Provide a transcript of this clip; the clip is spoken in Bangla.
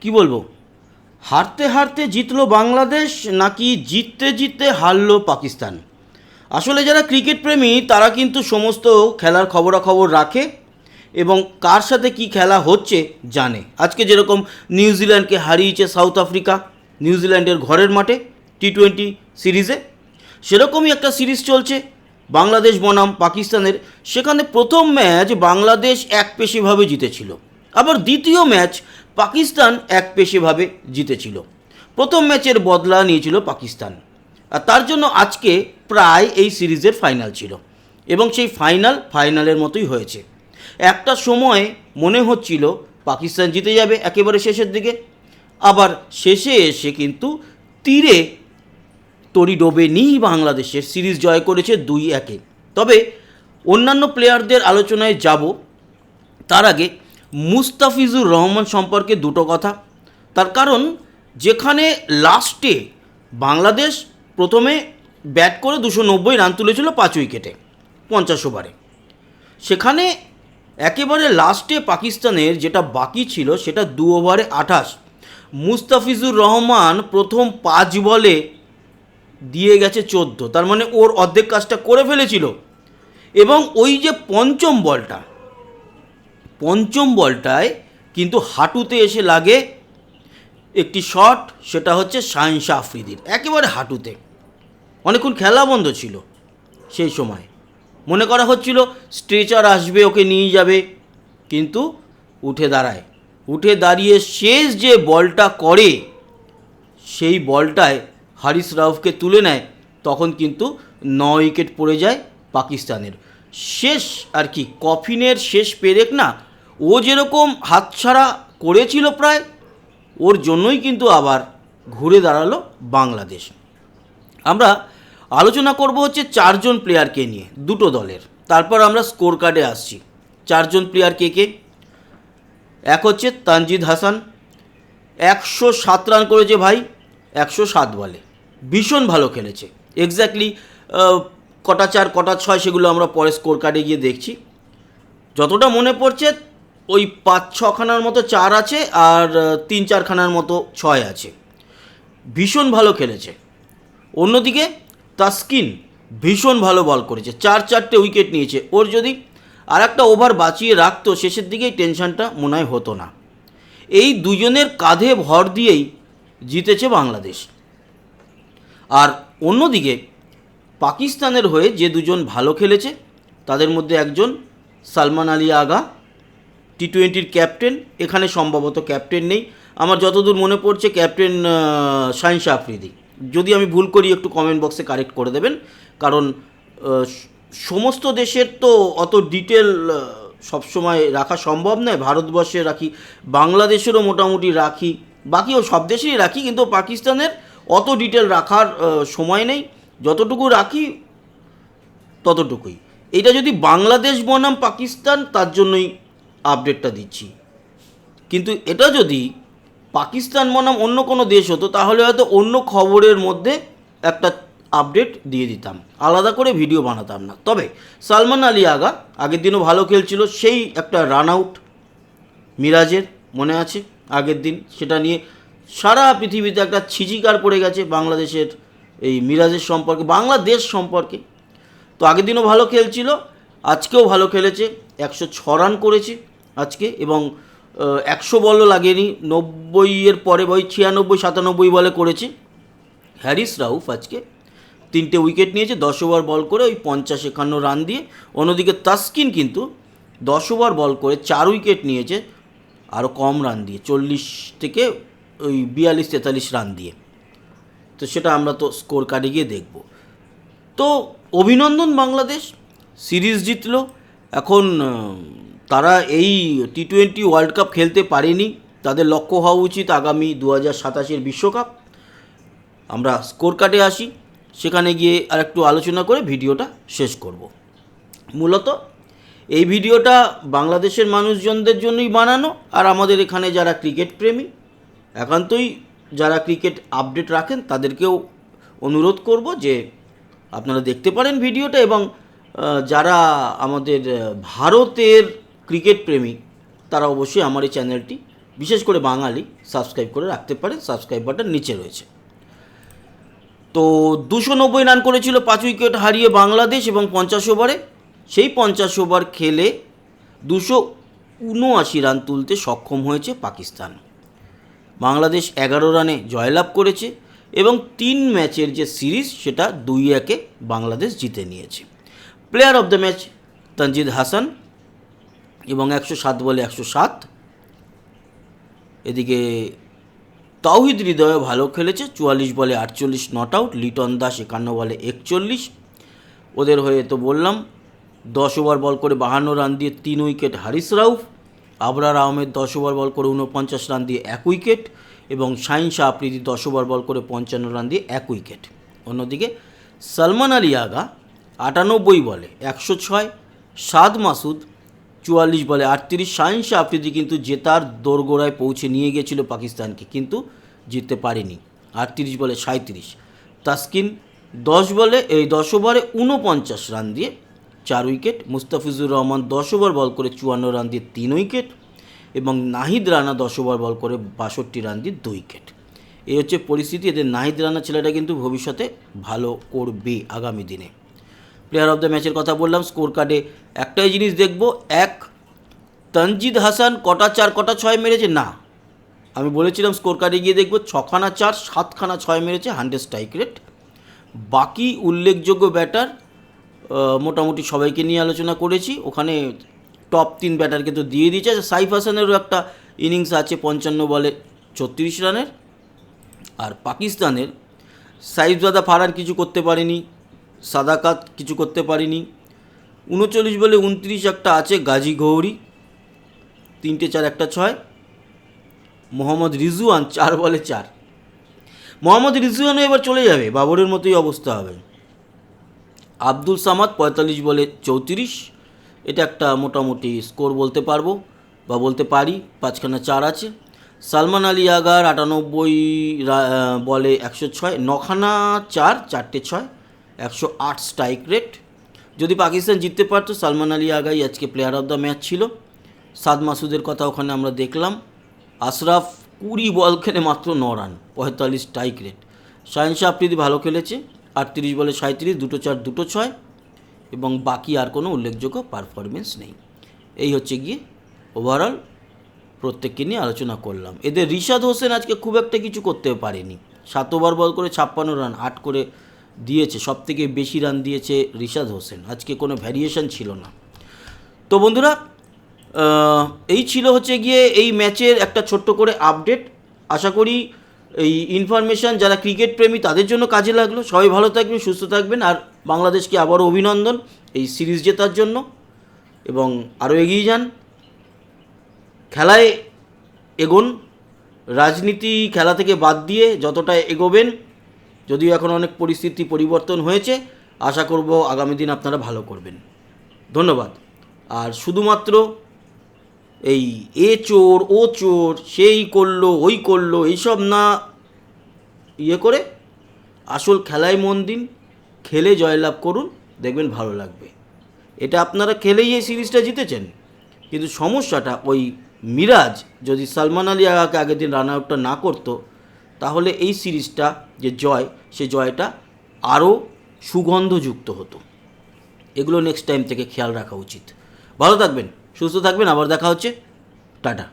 কি বলবো, হারতে হারতে জিতলো বাংলাদেশ নাকি জিততে জিততে হারলো পাকিস্তান? আসলে যারা ক্রিকেট প্রেমী তারা কিন্তু সমস্ত খেলার খবরাখবর রাখে এবং কার সাথে কি খেলা হচ্ছে জানে। আজকে যেরকম নিউজিল্যান্ডকে হারিয়েছে সাউথ আফ্রিকা নিউজিল্যান্ডের ঘরের মাঠে টি-20 সিরিজে, সেরকমই একটা সিরিজ চলছে বাংলাদেশ বনাম পাকিস্তানের। সেখানে প্রথম ম্যাচ বাংলাদেশ একপেশিভাবে জিতেছিল, আবার দ্বিতীয় ম্যাচ পাকিস্তান একপেশিভাবে জিতেছিল। প্রথম ম্যাচের বদলা নিয়েছিল পাকিস্তান, আর তার জন্য আজকে প্রায় এই সিরিজের ফাইনাল ছিল এবং সেই ফাইনালের মতোই হয়েছে। একটা সময় মনে হচ্ছিল পাকিস্তান জিতে যাবে একেবারে শেষের দিকে, আবার শেষে এসে কিন্তু তীরে তরি ডোবেনি, বাংলাদেশের সিরিজ জয় করেছে 2-1। তবে অন্যান্য প্লেয়ারদের আলোচনায় যাব, তার আগে মুস্তাফিজুর রহমান সম্পর্কে দুটো কথা। তার কারণ যেখানে লাস্টে বাংলাদেশ প্রথমে ব্যাট করে 290 রান তুলেছিল 5 উইকেটে 50 ওভারে, সেখানে একেবারে লাস্টে পাকিস্তানের যেটা বাকি ছিল সেটা 2 ওভারে 28। মুস্তাফিজুর রহমান প্রথম 5 বলে দিয়ে গেছে 14, তার মানে ওর অর্ধেক কাজটা করে ফেলেছিল। এবং ওই যে পঞ্চম বলটায় কিন্তু হাঁটুতে এসে লাগে একটি শট, সেটা হচ্ছে শাহিন শাহ আফ্রিদির একেবারে হাঁটুতে। অনেকক্ষণ খেলা বন্ধ ছিল সেই সময়, মনে করা হচ্ছিল স্ট্রেচার আসবে ওকে নিয়ে যাবে, কিন্তু উঠে দাঁড়িয়ে শেষ যে বলটা করে সেই বলটায় হারিস রাউফকে তুলে নেয়। তখন কিন্তু 9 উইকেট পড়ে যায় পাকিস্তানের। শেষ আর কি, কফিনের শেষ পেরেক না, ও যেরকম হাতছাড়া করেছিল প্রায়, ওর জন্যই কিন্তু আবার ঘুরে দাঁড়ালো বাংলাদেশ। আমরা আলোচনা করব হচ্ছে 4 জন প্লেয়ারকে নিয়ে দুটো দলের, তারপর আমরা স্কোর কার্ডে আসছি। 4 জন প্লেয়ার কে কে? এক হচ্ছে তানজিদ হাসান, 107 রান করেছে ভাই 107 বলে, ভীষণ ভালো খেলেছে। এক্স্যাক্টলি কটা 4 কটা 6 সেগুলো আমরা পরে স্কোর কার্ডে গিয়ে দেখছি। যতটা মনে পড়ছে ওই 5-6 খানার মতো 4 আছে আর 3-4 খানার মতো 6 আছে, ভীষণ ভালো খেলেছে। অন্যদিকে তাসকিন ভীষণ ভালো বল করেছে, 4-4টে উইকেট নিয়েছে। ওর যদি আর একটা ওভার বাঁচিয়ে রাখতো শেষের দিকেই টেনশনটা মনে হয় হতো না। এই দুজনের কাঁধে ভর দিয়েই জিতেছে বাংলাদেশ। আর অন্যদিকে পাকিস্তানের হয়ে যে দুজন ভালো খেলেছে তাদের মধ্যে একজন সালমান আলী আগা, টি-20 ক্যাপ্টেন। এখানে সম্ভবত ক্যাপ্টেন নেই, আমার যতদূর মনে পড়ছে ক্যাপ্টেন শাহিন শাহ আফ্রিদি। যদি আমি ভুল করি একটু কমেন্ট বক্সে কারেক্ট করে দেবেন, কারণ সমস্ত দেশের তো অত ডিটেল সবসময় রাখা সম্ভব নয়। ভারতবর্ষে রাখি, বাংলাদেশেরও মোটামুটি রাখি, বাকিও সব দেশেই রাখি, কিন্তু পাকিস্তানের অত ডিটেল রাখার সময় নেই। যতটুকু রাখি ততটুকুই। এটা যদি বাংলাদেশ বনাম পাকিস্তান তার জন্যই আপডেটটা দিচ্ছি, কিন্তু এটা যদি পাকিস্তান বনাম অন্য কোনো দেশ হতো তাহলে হয়তো অন্য খবরের মধ্যে একটা আপডেট দিয়ে দিতাম, আলাদা করে ভিডিও বানাতাম না। তবে সালমান আলী আগা আগের দিনও ভালো খেলছিল, সেই একটা রান আউট মিরাজের মনে আছে আগের দিন, সেটা নিয়ে সারা পৃথিবীতে একটা ছিচিকার পড়ে গেছে বাংলাদেশের এই মিরাজের সম্পর্কে, বাংলাদেশ সম্পর্কে। তো আগের দিনও ভালো খেলছিল, আজকেও ভালো খেলেছে, 106 রান করেছে আজকে, এবং 100 বলও লাগেনি, 90-এর পরে ওই 96-97 বলে করেছে। হ্যারিস রাউফ আজকে 3টে উইকেট নিয়েছে 10 ওভার বল করে, ওই 50-51 রান দিয়ে। অন্যদিকে তাসকিন কিন্তু 10 ওভার বল করে 4 উইকেট নিয়েছে, আরও কম রান দিয়ে 40 থেকে ওই 42-43 রান দিয়ে। তো সেটা আমরা তো স্কোর কার্ডে গিয়ে দেখব। তো অভিনন্দন, বাংলাদেশ সিরিজ জিতলো। এখন তারা এই টি-20 ওয়ার্ল্ড কাপ খেলতে পারেনি, তাদের লক্ষ্য হওয়া উচিত আগামী 2027-এর বিশ্বকাপ। আমরা স্কোর কার্ডে আসি, সেখানে গিয়ে আর একটু আলোচনা করে ভিডিওটা শেষ করব। মূলত এই ভিডিওটা বাংলাদেশের মানুষজনদের জন্যই বানানো, আর আমাদের এখানে যারা ক্রিকেট প্রেমী, একান্তই যারা ক্রিকেট আপডেট রাখেন তাদেরকেও অনুরোধ করব যে আপনারা দেখতে পারেন ভিডিওটা, এবং যারা আমাদের ভারতের ক্রিকেট প্রেমী তারা অবশ্যই আমার এই চ্যানেলটি বিশেষ করে বাঙালি সাবস্ক্রাইব করে রাখতে পারে, সাবস্ক্রাইব বাটন নিচে রয়েছে। তো 290 রান করেছিল 5 উইকেট হারিয়ে বাংলাদেশ এবং 50 ওভারে। সেই 50 ওভার খেলে 279 রান তুলতে সক্ষম হয়েছে পাকিস্তান। বাংলাদেশ 11 রানে জয়লাভ করেছে এবং 3 ম্যাচের যে সিরিজ সেটা 2-1 বাংলাদেশ জিতে নিয়েছে। Player of the match Tanzid Hasan এবং 107 বলে 107। এদিকে তাওহিদ হৃদয় ভালো খেলেছে, 44 বলে 48 নট আউট। লিটন দাস 51 বলে 41। ওদের হয়ে তো বললাম 10 ওভার বল করে 52 রান দিয়ে 3 উইকেট হারিস রাউফ। আবরার আহমেদ 10 ওভার বল করে 49 রান দিয়ে 1 উইকেট এবং শাহিন শাহ আফ্রিদি 10 ওভার বল করে 55 রান দিয়ে 1 উইকেট। অন্যদিকে সালমান আলী আগা 98 বলে 106। সাদ মাসুদ 44 বলে 38। শাহিন শাহ আফ্রিদি কিন্তু জেতার দোরগোড়ায় পৌঁছে নিয়ে গিয়েছিল পাকিস্তানকে, কিন্তু জিততে পারেনি, 38 বলে 37। তাসকিন 10 ওভারে 49 রান দিয়ে 4 উইকেট। মুস্তাফিজুর রহমান 10 ওভার বল করে 54 রান দিয়ে 3 উইকেট এবং নাহিদ রানা 10 ওভার বল করে 62 রান দিয়ে 2 উইকেট। এই হচ্ছে পরিস্থিতি। এদের নাহিদ রানা ছেলেটা কিন্তু ভবিষ্যতে ভালো করবে আগামী দিনে। প্লেয়ার অফ দ্য ম্যাচের কথা বললাম। স্কোর কার্ডে একটাই জিনিস দেখব, তানজিদ হাসান কটা 4 কটা 6 মেরেছে না, আমি বলেছিলাম স্কোর কার্ডে গিয়ে দেখব 6খানা 4 7খানা 6 মেরেছে, 100 স্ট্রাইক রেট। বাকি উল্লেখযোগ্য ব্যাটার মোটামুটি সবাইকে নিয়ে আলোচনা করেছি, ওখানে টপ 3 ব্যাটারকে তো দিয়ে দিয়েছে। সাইফ হাসানেরও একটা ইনিংস আছে 55 বলে 36 রানের। আর পাকিস্তানের সাইফজাদা ফারহান কিছু করতে পারেনি, সাদাকাত কিছু করতে পারেনি। 39 বলে 29 একটা আছে গাজী গৌরী, 3টে 4 একটা 6। মোহাম্মদ রিজওয়ান 4 বলে 4। মোহাম্মদ রিজওয়ানও এবার চলে যাবে, বাবরের মতোই অবস্থা হবে। আব্দুল সামাদ 45 বলে 34। এটা একটা মোটামুটি স্কোর বলতে পারবো বা বলতে পারি, 5খানা 4 আছে। সালমান আলী আগার 98 বলে 106, 9খানা 4 4টে 6, 108 স্ট্রাইক রেট। যদি পাকিস্তান জিততে পারতো সালমান আলী আগাই আজকে প্লেয়ার অফ দ্য ম্যাচ ছিল। সাদ মাসুদের কথা ওখানে আমরা দেখলাম। আশরাফ 20 বল খেলে মাত্র 9 run, 45 strike rate. Shaheen Shah Afridi ভালো খেলেছে, 38 বলে 37, 2 4 2 6 এবং বাকি আর কোনো উল্লেখযোগ্য পারফরমেন্স নেই। এই হচ্ছে গিয়ে ওভারঅল প্রত্যেককে নিয়ে আলোচনা করলাম। এদের রিশাদ হোসেন আজকে খুব একটা কিছু করতে পারেনি, 7 ওভার বল করে 56 রান 8 করে দিয়েছে। সবথেকে বেশি রান দিয়েছে রিশাদ হোসেন, আজকে কোনো ভ্যারিয়েশন ছিল না। তো বন্ধুরা, এই ছিল হচ্ছে গিয়ে এই ম্যাচের একটা ছোট্ট করে আপডেট। আশা করি এই ইনফরমেশান যারা ক্রিকেট প্রেমী তাদের জন্য কাজে লাগলো। সবাই ভালো থাকবেন, সুস্থ থাকবেন, আর বাংলাদেশকে আবারও অভিনন্দন এই সিরিজ জেতার জন্য এবং আরও এগিয়ে যান, খেলায় এগোন, রাজনীতি খেলা থেকে বাদ দিয়ে যতটা এগোবেন, যদিও এখন অনেক পরিস্থিতি পরিবর্তন হয়েছে, আশা করব আগামী দিন আপনারা ভালো করবেন। ধন্যবাদ। আর শুধুমাত্র এই এ চোর ও চোর, সেই করলো ওই করলো, এইসব না ইয়ে করে আসল খেলায় মন দিন, খেলে জয়লাভ করুন, দেখবেন ভালো লাগবে। এটা আপনারা খেলেই এই সিরিজটা জিতেছেন, কিন্তু সমস্যাটা ওই মিরাজ যদি সালমান আলী আগাকে আগের দিন রান আউটটা না করতো, তাহলে এই সিরিজটা যে জয়, সে জয়টা আরও সুগন্ধযুক্ত হতো। এগুলো নেক্সট টাইম থেকে খেয়াল রাখা উচিত। ভালো থাকবেন, সুস্থ থাকবেন, আবার দেখা হচ্ছে, টাটা।